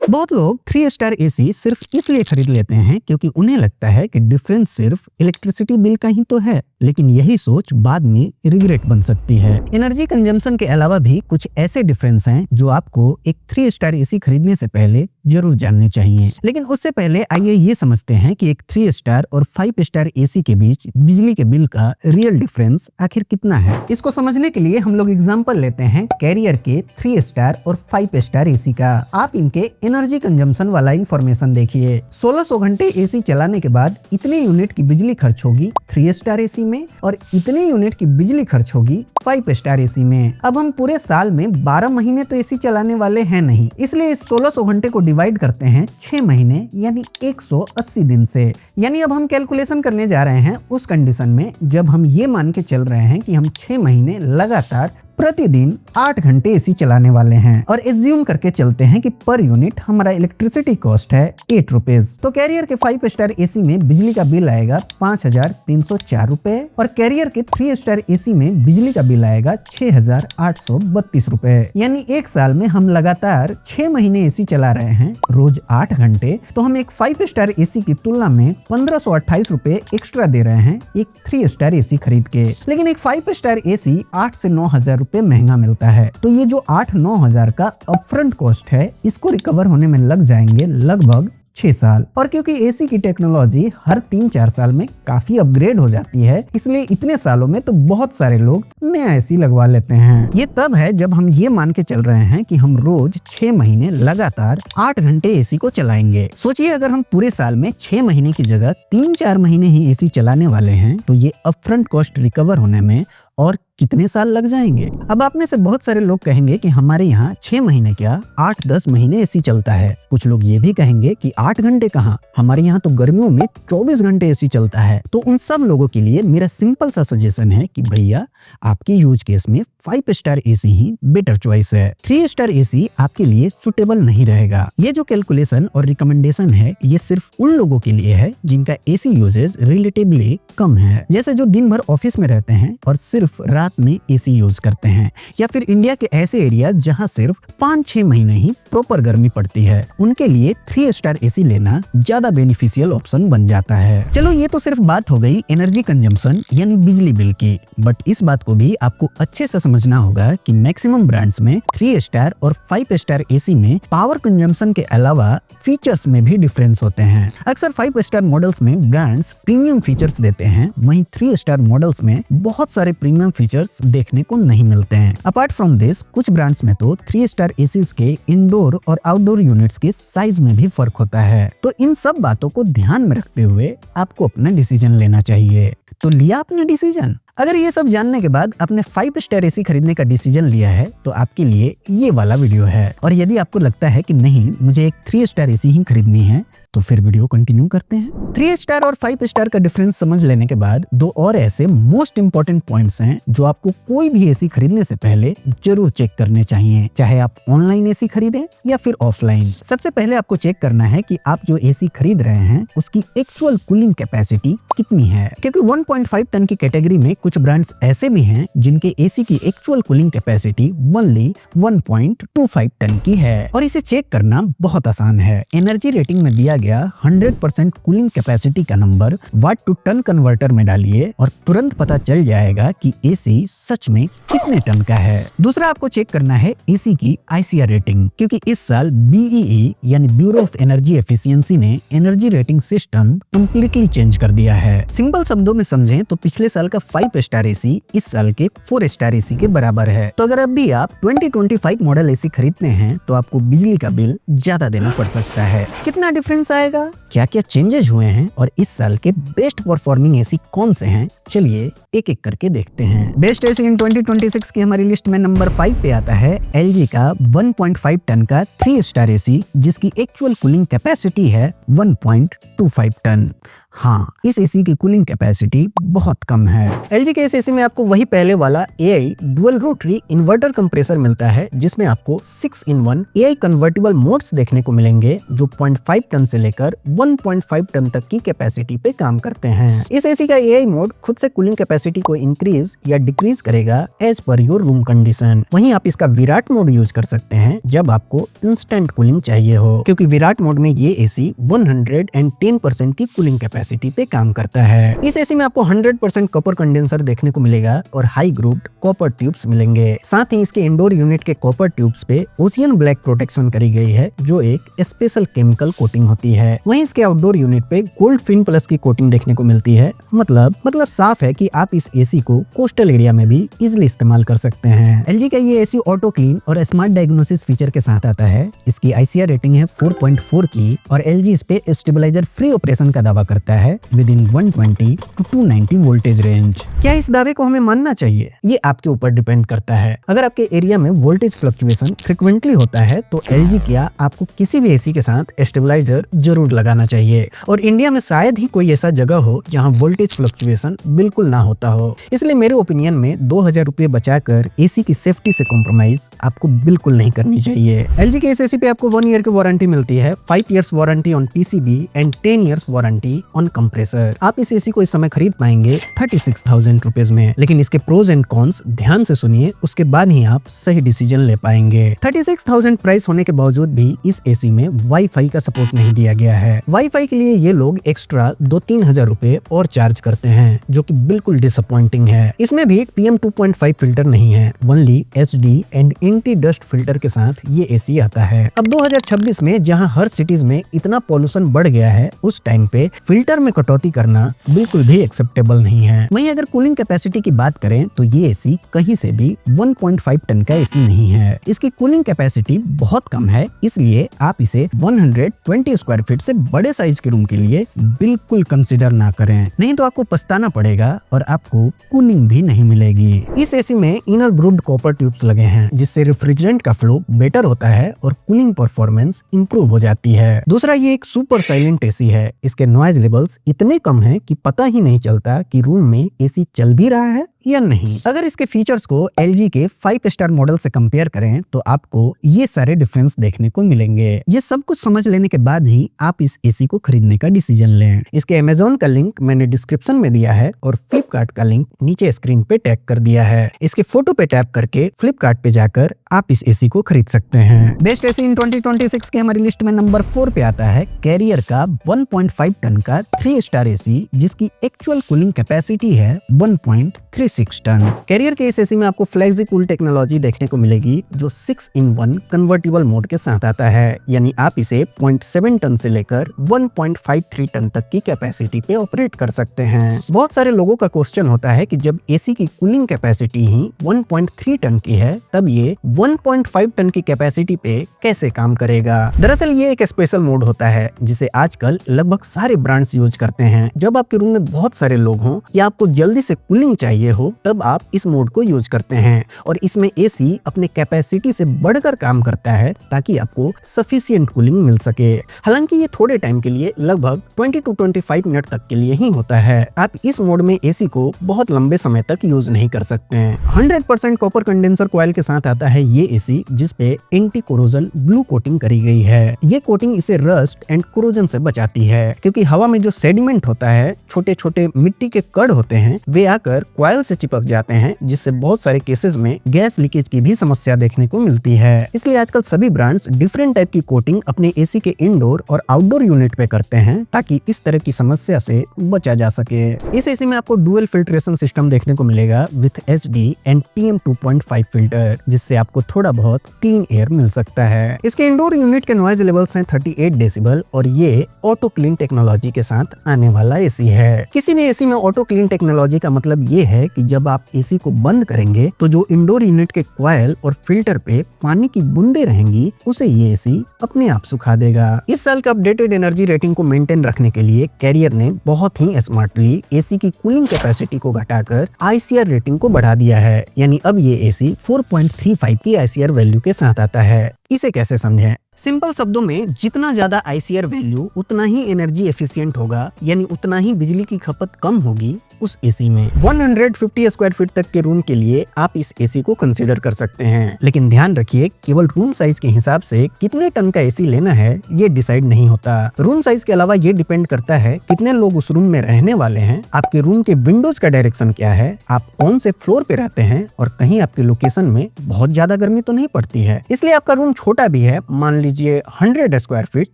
बहुत लोग 3 star AC सिर्फ इसलिए खरीद लेते हैं क्योंकि उन्हें लगता है कि डिफरेंस सिर्फ इलेक्ट्रिसिटी बिल का ही तो है, लेकिन यही सोच बाद में रिग्रेट बन सकती है। एनर्जी कंजम्पशन के अलावा भी कुछ ऐसे डिफरेंस हैं जो आपको एक 3 स्टार एसी खरीदने से पहले जरूर जानने चाहिए। लेकिन उससे पहले आइए ये समझते हैं कि एक 3 स्टार और 5 स्टार एसी के बीच बिजली के बिल का रियल डिफरेंस आखिर कितना है। इसको समझने के लिए हम लोग एग्जांपल लेते हैं कैरियर के 3 स्टार और 5 स्टार एसी का। आप इनके एनर्जी कंजम्पशन वाला इंफॉर्मेशन देखिए। 1600 घंटे एसी चलाने के बाद इतने यूनिट की बिजली खर्च होगी 3 स्टार एसी में और इतने यूनिट की बिजली खर्च होगी 5 स्टार एसी में। अब हम पूरे साल में 12 महीने तो एसी चलाने वाले हैं नहीं, इसलिए इस 1600 घंटे को डिवाइड करते हैं 6 महीने यानी 180 दिन से। यानी अब हम कैलकुलेशन करने जा रहे हैं उस कंडीशन में जब हम ये मान के चल रहे हैं कि हम 6 महीने लगातार प्रतिदिन 8 घंटे एसी चलाने वाले हैं और एज्यूम करके चलते हैं कि पर यूनिट हमारा इलेक्ट्रिसिटी कॉस्ट है 8 रुपीज। तो कैरियर के 5 स्टार एसी में बिजली का बिल आएगा 5304 रुपए और कैरियर के 3 स्टार एसी में बिजली का बिल आएगा 6832 रुपए। यानी एक साल में हम लगातार 6 महीने एसी चला रहे हैं रोज 8 घंटे, तो हम एक 5 स्टार एसी की तुलना में 1528 रुपए एक्स्ट्रा दे रहे हैं एक 3 स्टार एसी खरीद के। लेकिन एक 5 स्टार एसी 8 से 9,000 रुपए महंगा मिलता है, तो ये जो 8-9 हजार का अपफ्रंट कॉस्ट है इसको रिकवर होने में लग जाएंगे लगभग 6 साल। और क्योंकि एसी की टेक्नोलॉजी हर 3-4 साल में काफी अपग्रेड हो जाती है, इसलिए इतने सालों में तो बहुत सारे लोग नया एसी लगवा लेते हैं। ये तब है जब हम ये मान के चल रहे हैं कि हम रोज 6 महीने लगातार 8 घंटे एसी को चलाएंगे। सोचिए अगर हम पूरे साल में 6 महीने की जगह 3-4 महीने ही एसी चलाने वाले हैं तो ये अपफ्रंट कॉस्ट रिकवर होने में और कितने साल लग जाएंगे। अब आप में से बहुत सारे लोग कहेंगे कि हमारे यहाँ 6 महीने क्या 8-10 महीने एसी चलता है। कुछ लोग ये भी कहेंगे कि 8 घंटे कहाँ, हमारे यहाँ तो गर्मियों में 24 घंटे एसी चलता है। तो उन सब लोगों के लिए मेरा सिंपल सा सजेशन है कि भैया आपके यूज केस में 5 स्टार एसी ही बेटर चॉइस है। 3 स्टार एसी आपके लिए सुटेबल नहीं रहेगा। ये जो कैलकुलेशन और रिकमेंडेशन है ये सिर्फ उन लोगों के लिए है जिनका एसी यूजेज रिलेटिवली कम है, जैसे जो दिन भर ऑफिस में रहते हैं और सिर्फ रात में एसी यूज करते हैं, या फिर इंडिया के ऐसे एरिया जहां सिर्फ 5-6 महीने ही प्रॉपर गर्मी पड़ती है। उनके लिए 3 स्टार एसी लेना ज्यादा बेनिफिशियल ऑप्शन बन जाता है। चलो ये तो सिर्फ बात हो गई एनर्जी कंजम्पशन यानी बिजली बिल की, बट इस बात को भी आपको अच्छे से समझना होगा कि मैक्सिमम ब्रांड्स में 3 स्टार और 5 स्टार एसी में पावर कंजम्पशन के अलावा फीचर्स में भी डिफरेंस होते हैं। अक्सर 5 स्टार मॉडल्स में ब्रांड्स प्रीमियम फीचर्स देते हैं, वहीं 3 स्टार मॉडल्स में बहुत सारे प्रीमियम फीचर्स देखने को नहीं मिलते हैं। अपार्ट फ्रॉम दिस कुछ ब्रांड्स में तो 3 स्टार एसीज के इंडोर और आउटडोर यूनिट्स के साइज में भी फर्क होता है। तो इन सब बातों को ध्यान में रखते हुए आपको अपना डिसीजन लेना चाहिए। तो लिया अपना डिसीजन? अगर ये सब जानने के बाद आपने 5 स्टार एसी खरीदने का डिसीजन लिया है तो आपके लिए ये वाला वीडियो है। और यदि आपको लगता है कि नहीं मुझे एक 3 स्टार एसी ही खरीदनी है तो फिर वीडियो कंटिन्यू करते हैं। 3 स्टार और 5 स्टार का डिफरेंस समझ लेने के बाद 2 और ऐसे मोस्ट इंपोर्टेंट पॉइंट्स हैं जो आपको कोई भी एसी खरीदने से पहले जरूर चेक करने चाहिए, चाहे आप ऑनलाइन एसी खरीदें या फिर ऑफलाइन। सबसे पहले आपको चेक करना है कि आप जो एसी खरीद रहे हैं उसकी एक्चुअल कूलिंग कैपेसिटी कितनी है, क्योंकि 1.5 टन की कैटेगरी में कुछ ब्रांड्स ऐसे भी हैं जिनके एसी की actual cooling capacity only 1.25 ton की है। और इसे चेक करना बहुत आसान है। एनर्जी रेटिंग में दिया गया 100% कूलिंग कैपेसिटी का number watt to ton converter में डालिए और तुरंत पता चल जाएगा कि एसी सच में कितने टन का है। दूसरा आपको चेक करना है एसी की ICR रेटिंग, क्योंकि इस साल BEE यानी ब्यूरो ऑफ एनर्जी एफिशिएंसी ने energy rating system completely change कर दिया है। सिंपल शब्दों में समझें तो पिछले साल का 5 स्टार एसी इस साल के 4 स्टार एसी के बराबर है। तो अगर अब भी आप 2025 मॉडल एसी खरीदते हैं तो आपको बिजली का बिल ज्यादा देना पड़ सकता है। कितना डिफरेंस आएगा, क्या क्या चेंजेस हुए हैं और इस साल के बेस्ट परफॉर्मिंग एसी कौन से हैं, चलिए एक एक करके देखते हैं। बेस्ट एसी इन 2026 की हमारी लिस्ट में नंबर 5 पे आता है LG का 1.5 टन का 3 स्टार एसी जिसकी एक्चुअल कूलिंग कैपेसिटी है 1.25 टन। हाँ, इस एसी की कूलिंग कैपेसिटी बहुत कम है। LG के इस एसी में आपको वही पहले वाला AI dual rotary inverter compressor मिलता है जिसमें आपको 6-in-1 AI कन्वर्टेबल मोड्स देखने को मिलेंगे जो 0.5 टन से लेकर 1.5 टन तक की कैपेसिटी पे काम करते हैं। इस एसी का AI मोड खुद खुद से कूलिंग कैपेसिटी को इंक्रीज या डिक्रीज करेगा as per your room condition. वहीं आप इसका विराट मोड यूज कर सकते हैं जब आपको इंस्टेंट कूलिंग चाहिए हो, क्योंकि विराट मोड में ये एसी 110% की कूलिंग कैपेसिटी पे काम करता है। इस एसी में आपको 100% कॉपर कंडेंसर देखने को मिलेगा और हाई ग्रुप्ड कॉपर ट्यूब्स मिलेंगे। साथ ही इसके इंडोर यूनिट के कॉपर ट्यूब्स पे ओशियन ब्लैक प्रोटेक्शन करी गई है, जो एक स्पेशल केमिकल कोटिंग होती है। वहीं इसके आउटडोर यूनिट पे गोल्ड फिन प्लस की कोटिंग देखने को मिलती है। मतलब साफ है कि आप इस एसी को कोस्टल एरिया में भी इजिली इस्तेमाल कर सकते हैं। एलजी का ये एसी ऑटो क्लीन और स्मार्ट डायग्नोसिस फीचर के साथ आता है। इसकी आईसीआर रेटिंग है 4.4 की और एलजी इस पे स्टेबलाइजर फ्री ऑपरेशन का दावा करता है with in 120 to 290 voltage range. क्या इस दावे को हमें मानना चाहिए? ये आपके ऊपर डिपेंड करता है। अगर आपके एरिया में वोल्टेज फ्लक्चुएशन फ्रिक्वेंटली होता है तो एलजी क्या आपको किसी भी एसी के साथ स्टेबलाइजर जरूर लगाना चाहिए। और इंडिया में शायद ही कोई ऐसा जगह हो जहाँ वोल्टेज फ्लक्चुएशन बिल्कुल ना होता हो। इसलिए मेरे ओपिनियन में 2000 रुपए बचाकर एसी की सेफ्टी से कॉम्प्रोमाइज आपको बिल्कुल नहीं करनी चाहिए। एलजी के इस एसी पे आपको 1 ईयर की वारंटी मिलती है, 5 years warranty on PCB and 10 years warranty on compressor. आप इस एसी को इस समय खरीद पाएंगे 36,000 रुपीज में। लेकिन इसके प्रोज एंड कॉन्स ध्यान से सुनिए, उसके बाद ही आप सही डिसीजन ले पाएंगे। 36,000 प्राइस होने के बावजूद भी इस एसी में वाईफाई का सपोर्ट नहीं दिया गया है। वाईफाई के लिए ये लोग एक्स्ट्रा 2-3 हजार रुपए और चार्ज करते हैं, जो कि बिल्कुल डिसअपॉइंटिंग है। इसमें भी PM 2.5 फिल्टर नहीं है, only HD and anti dust filter के साथ ये एसी आता है। अब 2026 में जहां हर सिटीज में इतना पॉल्यूशन बढ़ गया है, उस टाइम पे फिल्टर में कटौती करना बिल्कुल भी एक्सेप्टेबल नहीं है। वहीं अगर कूलिंग कैपेसिटी की बात करें तो ये एसी कहीं से भी 1.5 टन का एसी नहीं है। इसकी कूलिंग कैपेसिटी बहुत कम है, इसलिए आप इसे 120 स्क्वायर फीट से बड़े साइज के रूम के लिए बिल्कुल कंसिडर ना करें, नहीं तो आपको पछताना पड़ेगा और आपको कूलिंग भी नहीं मिलेगी। इस एसी में इनर ब्रूड कॉपर ट्यूब्स लगे हैं, जिससे रेफ्रिजरेंट का फ्लो बेटर होता है और कूलिंग परफॉर्मेंस इंप्रूव हो जाती है। दूसरा, ये एक सुपर साइलेंट एसी है। इसके नॉइज लेवल्स इतने कम हैं कि पता ही नहीं चलता कि रूम में एसी चल भी रहा है या नहीं। अगर इसके फीचर्स को LG के 5 स्टार मॉडल से कंपेयर करें तो आपको ये सारे डिफरेंस देखने को मिलेंगे। ये सब कुछ समझ लेने के बाद ही आप इस एसी को खरीदने का डिसीजन लें। इसके Amazon का लिंक मैंने डिस्क्रिप्शन में दिया है और फ्लिपकार्ट का लिंक नीचे स्क्रीन पे टैग कर दिया है। इसके फोटो पे टैप करके फ्लिपकार्ट पे जाकर आप इस एसी को खरीद सकते हैं। बेस्ट एसी इन 2026 के हमारी लिस्ट में नंबर 4 पे आता है कैरियर का 1.5 टन का 3 स्टार एसी, जिसकी एक्चुअल कूलिंग कैपेसिटी है 1.36 टन। कैरियर के इस एसी में आपको फ्लेक्सी कूल टेक्नोलॉजी देखने को मिलेगी, जो 6-in-1 कन्वर्टिबल मोड के साथ आता है। यानी आप इसे 0.7 टन से लेकर 1.53 टन तक की कैपेसिटी पे ऑपरेट कर सकते हैं। बहुत सारे लोगों का क्वेश्चन होता है कि जब एसी की कूलिंग कैपेसिटी ही 1.3 टन की है, तब ये 1.5 टन की कैपेसिटी पे कैसे काम करेगा। दरअसल ये एक स्पेशल मोड होता है जिसे आजकल लगभग सारे ब्रांड्स यूज करते हैं। जब आपके रूम में बहुत सारे लोग हों या आपको जल्दी से कूलिंग चाहिए हो, तब आप इस मोड को यूज करते हैं और इसमें एसी अपने कैपेसिटी से बढ़कर काम करता है ताकि आपको सफिशिएंट कूलिंग मिल सके। हालांकि ये थोड़े टाइम के लिए लगभग 20 to 25 मिनट तक के लिए ही होता है। आप इस मोड में एसी को बहुत लंबे समय तक यूज नहीं कर सकते हैं। 100% कॉपर कंडेंसर कॉइल के साथ आता है ये एसी, जिस पे एंटी कोरोजन ब्लू कोटिंग करी गई है। ये कोटिंग इसे रस्ट एंड कोरोजन से बचाती है, क्योंकि हवा में जो सेडिमेंट होता है, छोटे छोटे मिट्टी के कण होते हैं, वे आकर कॉइल से चिपक जाते हैं, जिससे बहुत सारे केसेस में गैस लीकेज की भी समस्या देखने को मिलती है। इसलिए आजकल सभी ब्रांड्स डिफरेंट टाइप की कोटिंग अपने एसी के इंडोर और आउटडोर यूनिट पे करते हैं, ताकि इस तरह की समस्या से बचा जा सके। इस एसी में आपको डुअल फिल्ट्रेशन सिस्टम देखने को मिलेगा with HD and PM 2.5 filter, जिससे आपको थोड़ा बहुत क्लीन एयर मिल सकता है। इसके इंडोर यूनिट के नॉइज लेवल्स हैं 38 डेसिबल और ये ऑटो क्लीन टेक्नोलॉजी के साथ आने वाला एसी है। किसी भी एसी में ऑटो क्लीन टेक्नोलॉजी का मतलब ये है कि जब आप एसी को बंद करेंगे तो जो इंडोर यूनिट के कॉइल और फिल्टर पे पानी की बूंदे रहेंगी, उसे ये एसी अपने आप सुखा देगा। इस साल का अपडेटेड एनर्जी रेटिंग को मेंटेन रखने के लिए कैरियर ने बहुत ही स्मार्टली एसी की कूलिंग कैपेसिटी को घटाकर ICR रेटिंग को बढ़ा दिया है। यानी अब ये एसी 4.35 की ICR वैल्यू के साथ आता है। इसे कैसे समझें? सिंपल शब्दों में जितना ज्यादा आईसीआर वैल्यू उतना ही एनर्जी एफिशिएंट होगा, यानी उतना ही बिजली की खपत कम होगी उस एसी में। 150 स्क्वायर फीट तक के रूम के लिए आप इस एसी को कंसीडर कर सकते हैं, लेकिन ध्यान रखिए केवल रूम साइज के हिसाब से कितने टन का एसी लेना है ये डिसाइड नहीं होता। रूम साइज के अलावा ये डिपेंड करता है कितने लोग उस रूम में रहने वाले हैं, आपके रूम के विंडोज का डायरेक्शन क्या है, आप कौन से फ्लोर पे रहते हैं और कहीं आपकी लोकेशन में बहुत ज्यादा गर्मी तो नहीं पड़ती है। इसलिए आपका रूम छोटा भी है, मान लीजिए 100 स्क्वायर फीट,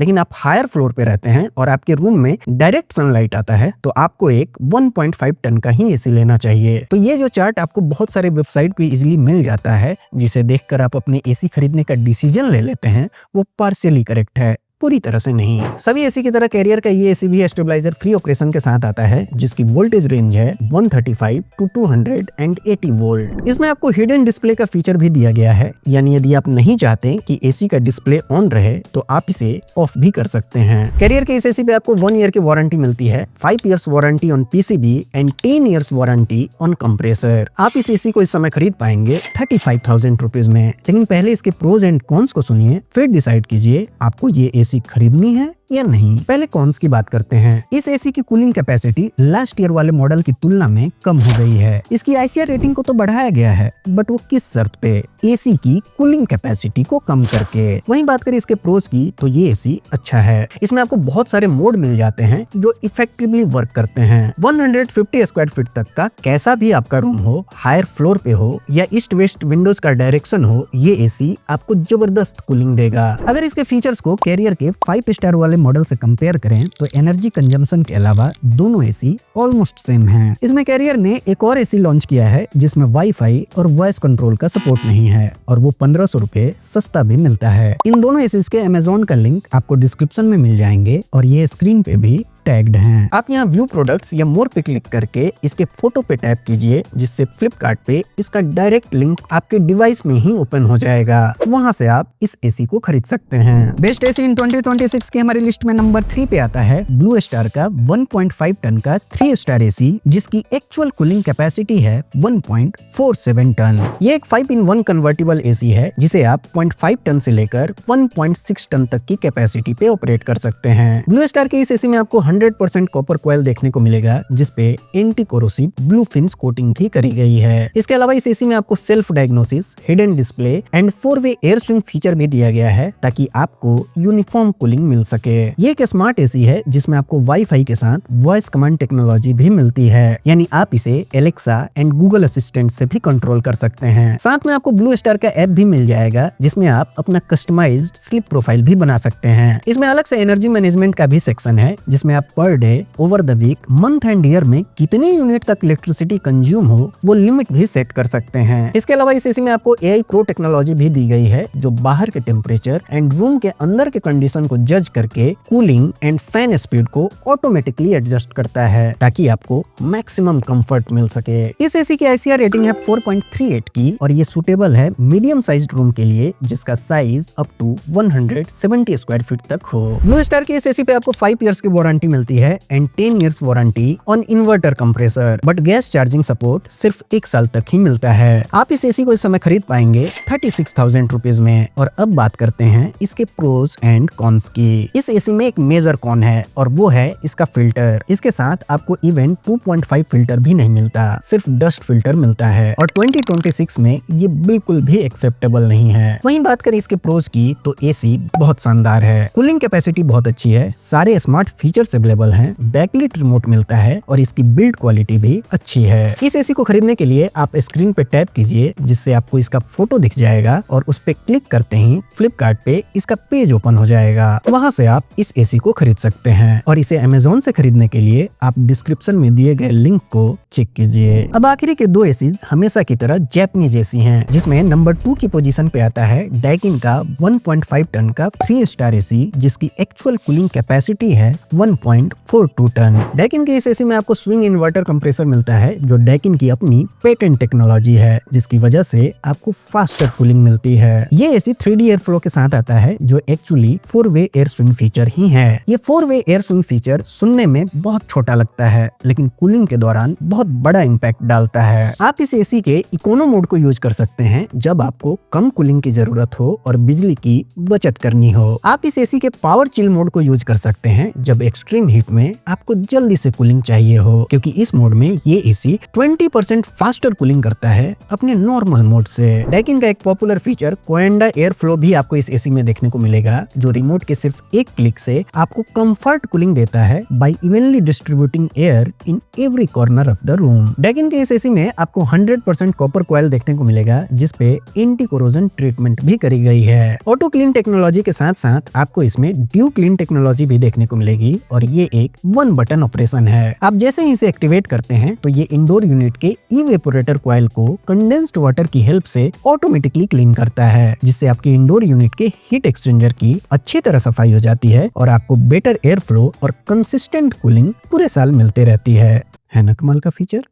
लेकिन आप हायर फ्लोर पे रहते हैं और आपके रूम में डायरेक्ट सनलाइट आता है, तो आपको एक 1.5 टन का ही एसी लेना चाहिए। तो ये जो चार्ट आपको बहुत सारे वेबसाइट पे इजीली मिल जाता है, जिसे देखकर आप अपने एसी खरीदने का डिसीजन ले लेते हैं, वो पार्शियली करेक्ट है, पूरी तरह से नहीं। सभी एसी की तरह कैरियर का ये एसी भी स्टेबलाइजर फ्री ऑपरेशन के साथ आता है, जिसकी वोल्टेज रेंज है 135 to 280 वोल्ट। इसमें आपको हिडन डिस्प्ले का फीचर भी दिया गया है, यानी यदि आप नहीं चाहते कि एसी का डिस्प्ले ऑन रहे तो आप इसे ऑफ भी कर सकते हैं। कैरियर के इस एसी पे आपको 1 ईयर की वारंटी मिलती है, 5 years warranty on PCB and 10 years warranty on compressor. आप इस एसी को इस समय खरीद पाएंगे 35,000 रुपीज में, लेकिन पहले इसके प्रोज एंड कॉन्स को सुनिए, फिर डिसाइड कीजिए आपको ये एसी खरीदनी है या नहीं। पहले कॉन्स की बात करते हैं। इस एसी की कूलिंग कैपेसिटी लास्ट ईयर वाले मॉडल की तुलना में कम हो गई है। इसकी आईसीआर रेटिंग को तो बढ़ाया गया है, बट वो किस शर्त पे? एसी की कूलिंग कैपेसिटी को कम करके। वहीं बात करें इसके प्रोज की, तो ये एसी अच्छा है। इसमें आपको बहुत सारे मोड मिल जाते हैं जो इफेक्टिवली वर्क करते हैं। 150 स्क्वायर फीट तक का कैसा भी आपका रूम हो, हायर फ्लोर पे हो या ईस्ट वेस्ट विंडोज का डायरेक्शन हो, ये एसी आपको जबरदस्त कूलिंग देगा। अगर इसके फीचर्स को कैरियर के 5 स्टार वाले मॉडल से कंपेयर करें तो एनर्जी कंजम्पशन के अलावा दोनों एसी ऑलमोस्ट सेम हैं। इसमें कैरियर ने एक और एसी लॉन्च किया है जिसमें वाईफाई और वॉइस कंट्रोल का सपोर्ट नहीं है, और वो 1500 रुपए सस्ता भी मिलता है। इन दोनों एसी के अमेजोन का लिंक आपको डिस्क्रिप्शन में मिल जाएंगे और ये स्क्रीन पे भी टैग्ड हैं। आप यहाँ व्यू प्रोडक्ट्स या मोर पे क्लिक करके इसके फोटो पे टैप कीजिए, जिससे फ्लिपकार्ट पे इसका डायरेक्ट लिंक आपके डिवाइस में ही ओपन हो जाएगा। वहाँ से आप इस एसी को खरीद सकते हैं। बेस्ट एसी इन 2026 की हमारी लिस्ट में नंबर 3 पे आता है ब्लू स्टार का 1.5 टन का 3 स्टार एसी, जिसकी एक्चुअल कूलिंग कैपेसिटी है 1.47 टन। ये एक 5-in-1 कन्वर्टेबल एसी है, जिसे आप 0.5 टन से लेकर 1.6 टन तक की कैपेसिटी पे ऑपरेट कर सकते हैं। ब्लू स्टार के इस एसी में आपको 100% कॉपर कॉइल देखने को मिलेगा, जिसपे anti corrosive blue fins coating भी करी गई है। इसके अलावा इस एसी में आपको self diagnosis, hidden display and 4-वे एयर स्विंग फीचर भी दिया गया है, ताकि आपको यूनिफॉर्म कूलिंग मिल सके। ये एक स्मार्ट एसी है जिसमें आपको वाईफाई के साथ वॉइस कमांड टेक्नोलॉजी भी मिलती है, यानी आप इसे एलेक्सा एंड गूगल असिस्टेंट से भी कंट्रोल कर सकते हैं। साथ में आपको ब्लू स्टार का ऐप भी मिल जाएगा, जिसमें आप अपना कस्टमाइज्ड स्लीप प्रोफाइल भी बना सकते हैं। इसमें अलग से एनर्जी मैनेजमेंट का भी सेक्शन है, जिसमें आप per day, over the week, month and year में कितने यूनिट तक इलेक्ट्रिसिटी कंज्यूम हो वो लिमिट भी सेट कर सकते हैं। इसके अलावा इस एसी में आपको AI प्रो टेक्नोलॉजी भी दी गई है, जो बाहर के टेम्परेचर एंड रूम के अंदर के कंडीशन को जज करके कूलिंग एंड फैन स्पीड को ऑटोमेटिकली एडजस्ट करता है, ताकि आपको मैक्सिमम कंफर्ट मिल सके। इस एसी की आईसीआर रेटिंग है 4.38 की, और ये सुटेबल है मीडियम साइज्ड रूम के लिए, जिसका size up to 170 square feet तक हो। ब्लू स्टार की इस एसी पे आपको 5 इयर्स की वारंटी मिलती है and 10 years warranty on inverter compressor, but gas charging support सिर्फ 1 साल तक ही मिलता है। आप इस एसी को इस समय खरीद पाएंगे 36,000 रुपीज में। और अब बात करते हैं इसके प्रोज एंड कॉन्स की। इस एसी में एक मेजर कॉन है, और वो है इसका फिल्टर। इसके साथ आपको इवन 2.5 फिल्टर भी नहीं मिलता, सिर्फ डस्ट फिल्टर मिलता है, और 2026 में ये बिल्कुल भी एक्सेप्टेबल नहीं है। वहीं बात करें इसके प्रोज की, तो एसी बहुत शानदार है, कूलिंग कैपेसिटी बहुत अच्छी है, सारे स्मार्ट फीचर्स अवेलेबल हैं, बैकलिट रिमोट मिलता है, और इसकी बिल्ड क्वालिटी भी अच्छी है। इस एसी को खरीदने के लिए आप स्क्रीन पे टैप कीजिए, जिससे आपको इसका फोटो दिख जाएगा, और उस पे क्लिक करते ही फ्लिपकार्ट पे इसका पेज ओपन हो जाएगा। वहां से आप इस एसी को खरीद सकते हैं, और इसे अमेजोन से खरीदने के लिए आप डिस्क्रिप्शन में दिए गए लिंक को चेक कीजिए। अब आखिरी के 2 एसीज हमेशा की तरह जैपनीज एसी हैं, जिसमें नंबर 2 की पोजीशन पे आता है डाइकिन का 1.5 टन का 3 स्टार एसी, जिसकी एक्चुअल कूलिंग कैपेसिटी है 1 1.42 टन। डैकिन के इस एसी में आपको स्विंग इन्वर्टर कंप्रेसर मिलता है जो डैकिन की अपनी पेटेंट टेक्नोलॉजी है, जिसकी वजह से आपको फास्टर कूलिंग मिलती है। ये एसी 3D एयर फ्लो के साथ आता है जो एक्चुअली 4-वे एयर स्विंग फीचर ही है। ये 4-वे एयर स्विंग फीचर सुनने में बहुत छोटा लगता है लेकिन कूलिंग के दौरान बहुत बड़ा इम्पैक्ट डालता है। आप इस एसी के इकोनो मोड को यूज कर सकते हैं जब आपको कम कूलिंग की जरूरत हो और बिजली की बचत करनी हो। आप इस एसी के पावर चिल मोड को यूज कर सकते हैं जब एक्सट्रीम हीट में आपको जल्दी से कूलिंग चाहिए हो, क्योंकि इस मोड में ये एसी 20% फास्टर कूलिंग करता है अपने नॉर्मल मोड से। डैकिन का एक पॉपुलर फीचर कोएंडा एयर फ्लो भी आपको इस एसी में देखने को मिलेगा, जो रिमोट के सिर्फ एक क्लिक से आपको कंफर्ट कूलिंग देता है by evenly distributing air in every corner of the room. Daikin के इस एसी में आपको 100% कॉपर कॉइल देखने को मिलेगा जिसपे एंटी कोरोजन ट्रीटमेंट भी करी गई है। ऑटो क्लीन टेक्नोलॉजी के साथ साथ आपको इसमें ड्यू क्लीन टेक्नोलॉजी भी देखने को मिलेगी और ये एक 1 बटन ऑपरेशन है। आप जैसे ही इसे एक्टिवेट करते हैं तो ये इंडोर यूनिट के इवेपोरेटर कॉइल को कंडेंस्ड वाटर की हेल्प से ऑटोमेटिकली क्लीन करता है, जिससे आपके इंडोर यूनिट के हीट एक्सचेंजर की अच्छी तरह सफाई हो जाती है और आपको बेटर एयर फ्लो और कंसिस्टेंट कूलिंग पूरे साल मिलते रहती है ना कमाल का फीचर।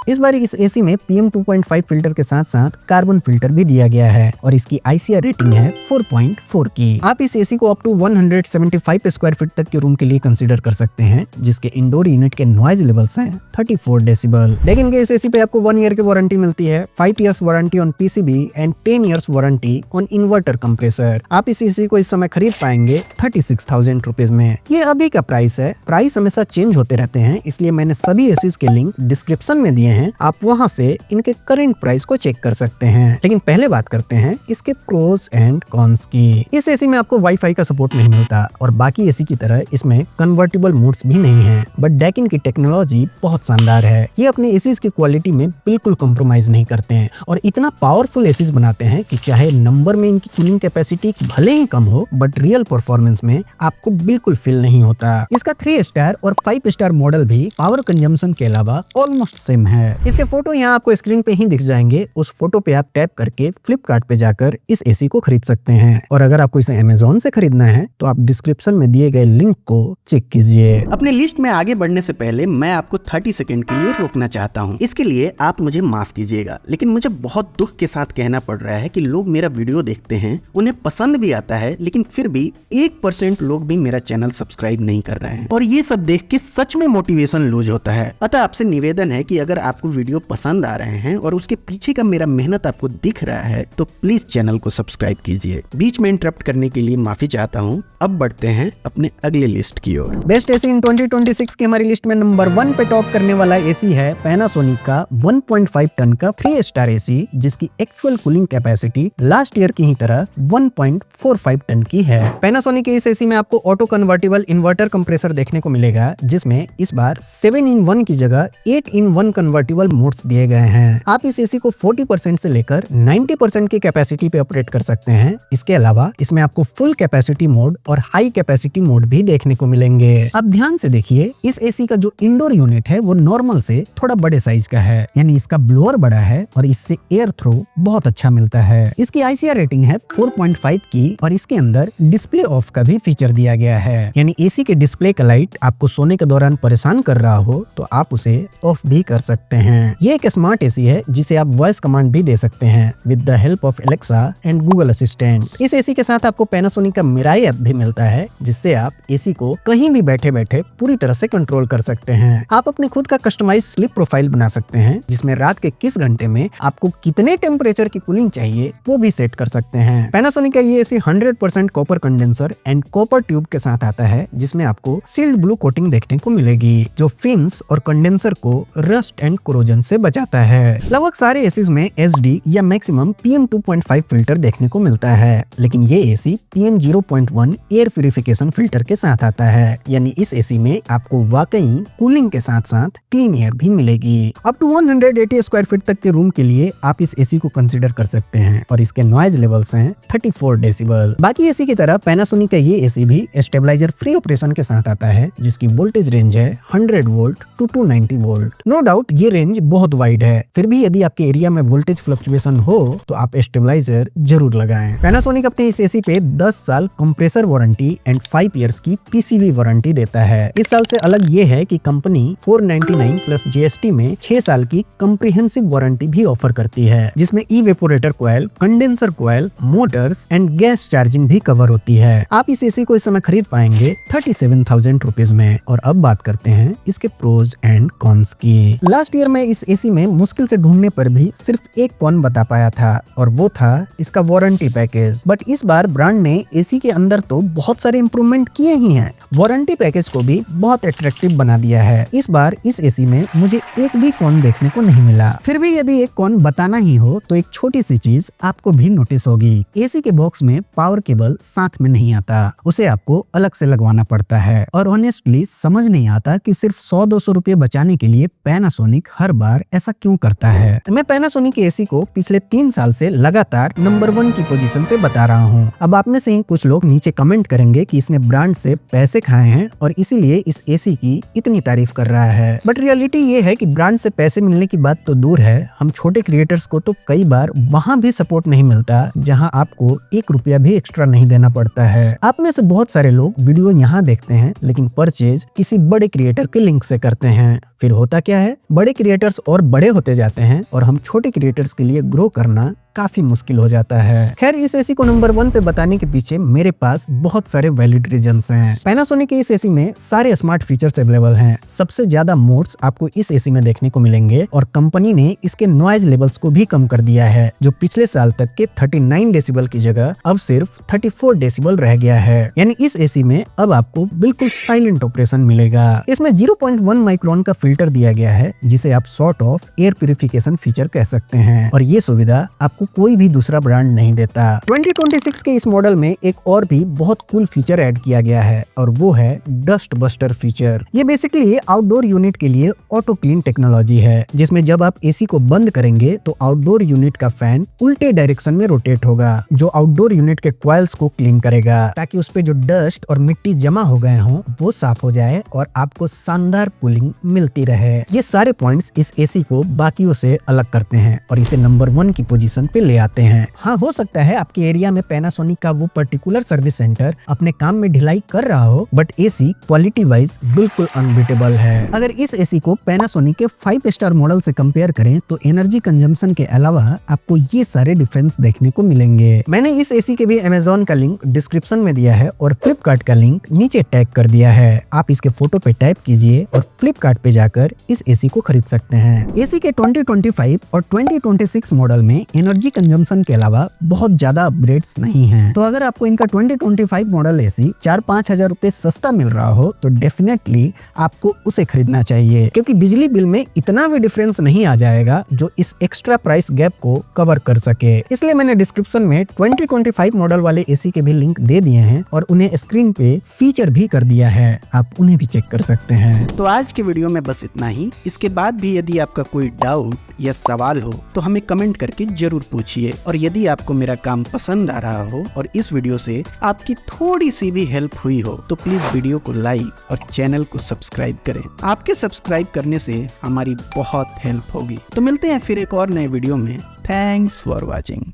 इस बार इस एसी में PM 2.5 फिल्टर के साथ साथ कार्बन फिल्टर भी दिया गया है और इसकी ICR रेटिंग है 4.4 की। आप इस एसी को अप टू 175 स्क्वायर फीट तक के रूम के लिए कंसीडर कर सकते हैं, जिसके इंडोर यूनिट के नॉइज लेवल्स हैं 34 डेसिबल। लेकिन इस एसी पे आपको 1 ईयर की वारंटी मिलती है, 5 years warranty on PCB and 10 years warranty on inverter compressor. आप इस एसी को इस समय खरीद पाएंगे 36,000 रुपीज में। ये अभी का प्राइस है, प्राइस हमेशा चेंज होते रहते हैं, इसलिए मैंने सभी एसीज के लिंक डिस्क्रिप्शन में दिए हैं, आप वहां से इनके करंट प्राइस को चेक कर सकते हैं। लेकिन पहले बात करते हैं इसके प्रोस एंड कॉन्स की। इस एसी में आपको वाईफाई का सपोर्ट नहीं मिलता और बाकी एसी की तरह इसमें कन्वर्टेबल मोड्स भी नहीं है, बट डैकिन की टेक्नोलॉजी बहुत शानदार है। ये अपने एसीज की क्वालिटी में बिल्कुल कॉम्प्रोमाइज नहीं करते हैं और इतना पावरफुल एसीज बनाते हैं कि चाहे नंबर में इनकी कूलिंग कैपेसिटी भले ही कम हो, बट रियल परफॉर्मेंस में आपको बिल्कुल फील नहीं होता। इसका 3 स्टार और 5 स्टार मॉडल भी पावर कंजम्पशन के अलावा ऑलमोस्ट सेम है। इसके फोटो यहाँ आपको स्क्रीन पे ही दिख जाएंगे, उस फोटो पे आप टैप करके फ्लिपकार्ट पे जाकर इस एसी को खरीद सकते हैं। और अगर आपको इसे अमेज़न से खरीदना है तो आप डिस्क्रिप्शन में दिए गए लिंक को चेक कीजिए। अपने लिस्ट में आगे बढ़ने से पहले मैं आपको 30 सेकंड के लिए रोकना चाहता हूँ। इसके लिए आप मुझे माफ कीजिएगा, लेकिन मुझे बहुत दुख के साथ कहना पड़ रहा है कि लोग मेरा वीडियो देखते हैं, उन्हें पसंद भी आता है, लेकिन फिर भी 1% लोग भी मेरा चैनल सब्सक्राइब नहीं कर रहे हैं और ये सब देख के सच में मोटिवेशन लूज होता है। अतः आपसे निवेदन है कि अगर आपको वीडियो पसंद आ रहे हैं और उसके पीछे का मेरा मेहनत आपको दिख रहा है तो प्लीज चैनल को सब्सक्राइब कीजिए। बीच में इंटरप्ट करने के लिए माफी चाहता हूँ। अब बढ़ते हैं अपने अगले लिस्ट की ओर। बेस्ट एसी इन 2026 की हमारी लिस्ट में नंबर 1 पे टॉप करने वाला एसी है पैनासोनिक का 1.5 टन का 3 स्टार एसी, जिसकी actual cooling capacity last year की ही तरह 1.45 टन की है। पैनासोनिक के इस एसी में आपको ऑटो कन्वर्टेबल इन्वर्टर कंप्रेसर देखने को मिलेगा, जिसमें इस बार 7-in-1 की जगह 8-in-1 कन्वर्टेबल मोड्स दिए गए हैं। आप इस एसी को 40% से लेकर 90% की कैपेसिटी पे ऑपरेट कर सकते हैं। इसके अलावा इसमें आपको फुल कैपेसिटी मोड और हाई कैपेसिटी मोड भी देखने को मिलेंगे। अब ध्यान से देखिए, इस एसी का जो इंडोर यूनिट है वो नॉर्मल से थोड़ा बड़े साइज का है, यानी इसका ब्लोअर बड़ा है और इससे एयर थ्रो बहुत अच्छा मिलता है। इसकी ICR रेटिंग है 4.5 की और इसके अंदर डिस्प्ले ऑफ का भी फीचर दिया गया है, यानी एसी के डिस्प्ले का लाइट आपको सोने के दौरान परेशान कर रहा हो तो आप उसे ऑफ भी कर सकते हैं। ये एक स्मार्ट एसी है जिसे आप वॉइस कमांड भी दे सकते हैं with the help of Alexa and Google assistant. इस एसी के साथ आपको पैनासोनिक का मिराई ऐप भी मिलता है, जिससे आप एसी को कहीं भी बैठे बैठे पूरी तरह से कंट्रोल कर सकते हैं। आप अपने खुद का कस्टमाइज स्लीप प्रोफाइल बना सकते हैं, जिसमें रात के किस घंटे में आपको कितने टेम्परेचर की कूलिंग चाहिए वो भी सेट कर सकते हैं। पैनासोनिक का ये AC 100% copper condenser and copper tube के साथ आता है, जिसमें आपको सील्ड ब्लू कोटिंग देखने को मिलेगी, जो फिन्स और कंडेंसर को रस्ट एंड कोरोजन से बचाता है। लगभग सारे एसीज में SD या मैक्सिमम PM 2.5 फिल्टर देखने को मिलता है, लेकिन ये AC PM 0.1 air purification filter के साथ आता है, यानी इस एसी में आपको वाकई कूलिंग के साथ साथ क्लीन एयर भी मिलेगी। अप टू 180 स्क्वायर फीट तक के रूम के लिए आप इस एसी को कंसीडर कर सकते हैं और इसके नॉइज लेवल्स हैं 34 डेसिबल। बाकी एसी की तरह पैनासोनिक का ये एसी भी स्टेबलाइजर फ्री ऑपरेशन के साथ आता है, जिसकी वोल्टेज रेंज है 100 volt to 290 volt. No doubt ये ये रेंज बहुत वाइड है। फिर भी यदि आपके एरिया में वोल्टेज फ्लक्चुएशन हो तो आप स्टेबलाइजर जरूर लगाएं। पैनासोनिक अपने इस एसी पे 10 साल कंप्रेसर वारंटी एंड 5 इयर्स की पीसीबी वारंटी देता है। इस साल से अलग ये है कि कंपनी 499 प्लस जीएसटी में 6 साल की कॉम्प्रिहेंसिव वारंटी भी ऑफर करती है, जिसमें evaporator coil, condenser coil, Motors and gas charging भी कवर होती है। आप इस एसी को इस समय खरीद पाएंगे 37,000 रुपीज में। और अब बात करते हैं इसके प्रोज एंड कॉन्स की। लास्ट ईयर में इस एसी में मुश्किल से ढूंढने पर भी सिर्फ एक कॉन बता पाया था और वो था इसका वारंटी पैकेज। बट इस बार ब्रांड ने एसी के अंदर तो बहुत सारे इंप्रूवमेंट किए ही हैं, वारंटी पैकेज को भी बहुत अट्रैक्टिव बना दिया है। इस बार इस एसी में मुझे एक भी कॉन देखने को नहीं मिला। फिर भी यदि एक कॉन बताना ही हो तो एक छोटी सी चीज आपको भी नोटिस होगी। एसी के बॉक्स में पावर केबल साथ में नहीं आता, उसे आपको अलग से लगवाना पड़ता है। और ऑनेस्टली समझ नहीं आता कि सिर्फ 100-200 रुपए बचाने के लिए पैनासोनिक हर बार ऐसा क्यों करता है। मैं पैनासोनिक के एसी को पिछले 3 साल से लगातार नंबर 1 की पोजीशन पे बता रहा हूँ। अब आप में से ही कुछ लोग नीचे कमेंट करेंगे कि इसने ब्रांड से पैसे खाए हैं और इसीलिए इस एसी की इतनी तारीफ कर रहा है। बट रियलिटी ये है कि ब्रांड से पैसे मिलने की बात तो दूर है, हम छोटे क्रिएटर्स को तो कई बार वहाँ भी सपोर्ट नहीं मिलता जहाँ आपको 1 रुपया भी एक्स्ट्रा नहीं देना पड़ता है। आप में से बहुत सारे लोग वीडियो यहाँ देखते हैं लेकिन परचेज किसी बड़े क्रिएटर के लिंक से करते हैं। फिर होता क्या है, बड़े क्रिएटर्स और बड़े होते जाते हैं और हम छोटे क्रिएटर्स के लिए ग्रो करना काफी मुश्किल हो जाता है। खैर, इस एसी को नंबर 1 पे बताने के पीछे मेरे पास बहुत सारे वैलिड रीजंस हैं। पैनासोनिक के इस एसी में सारे स्मार्ट फीचर्स अवेलेबल हैं। सबसे ज्यादा मोड्स आपको इस एसी में देखने को मिलेंगे और कंपनी ने इसके नॉइज लेवल्स को भी कम कर दिया है, जो पिछले साल तक के 39 डेसिबल की जगह अब सिर्फ 34 डेसिबल रह गया है। यानी इस एसी में अब आपको बिल्कुल साइलेंट ऑपरेशन मिलेगा। इसमें 0.1 माइक्रोन का फिल्टर दिया गया है, जिसे आप sort of air purification feature कह सकते हैं, और ये सुविधा आपको कोई भी दूसरा ब्रांड नहीं देता। 2026 के इस मॉडल में एक और भी बहुत कूल फीचर ऐड किया गया है और वो है डस्ट बस्टर फीचर। ये बेसिकली आउटडोर यूनिट के लिए ऑटो क्लीन टेक्नोलॉजी है, जिसमें जब आप एसी को बंद करेंगे तो आउटडोर यूनिट का फैन उल्टे डायरेक्शन में रोटेट होगा, जो आउटडोर यूनिट के कॉइल्स को क्लीन करेगा, ताकि उस पे जो डस्ट और मिट्टी जमा हो गए हों वो साफ हो जाए और आपको शानदार कूलिंग मिलती रहे। ये सारे पॉइंट्स इस एसी को बाकियों से अलग करते हैं और इसे नंबर 1 की पोजीशन पे ले आते हैं। हाँ, हो सकता है आपके एरिया में पैनासोनिक का वो पर्टिकुलर सर्विस सेंटर अपने काम में ढिलाई कर रहा हो, बट एसी क्वालिटी वाइज बिल्कुल अनबीटेबल है। अगर इस एसी को पैनासोनिक के 5 स्टार मॉडल से कंपेयर करें तो एनर्जी कंजम्पशन के अलावा आपको ये सारे डिफरेंस देखने को मिलेंगे। मैंने इस एसी के भी अमेजोन का लिंक डिस्क्रिप्शन में दिया है और फ्लिपकार्ट का लिंक नीचे टैग कर दिया है। आप इसके फोटो पे टैप कीजिए और फ्लिपकार्ट पे जाकर इस एसी को खरीद सकते हैं। एसी के 2025 और 2026 मॉडल में एनर्जी कंजम्पशन के अलावा बहुत ज्यादा अपग्रेड्स नहीं हैं। तो अगर आपको इनका 2025 मॉडल एसी 4-5 हजार रुपए सस्ता मिल रहा हो तो डेफिनेटली आपको उसे खरीदना चाहिए, क्योंकि बिजली बिल में इतना भी डिफरेंस नहीं आ जाएगा जो इस एक्स्ट्रा प्राइस गैप को कवर कर सके। इसलिए मैंने डिस्क्रिप्शन में 2025 मॉडल वाले एसी के भी लिंक दे दिए हैं और उन्हें स्क्रीन पे फीचर भी कर दिया है, आप उन्हें भी चेक कर सकते हैं। तो आज के वीडियो में बस इतना ही। इसके बाद भी यदि आपका कोई डाउट या सवाल हो तो हमें कमेंट करके जरूर पूछिए, और यदि आपको मेरा काम पसंद आ रहा हो और इस वीडियो से आपकी थोड़ी सी भी हेल्प हुई हो तो प्लीज वीडियो को लाइक और चैनल को सब्सक्राइब करें। आपके सब्सक्राइब करने से हमारी बहुत हेल्प होगी। तो मिलते हैं फिर एक और नए वीडियो में। Thanks for watching.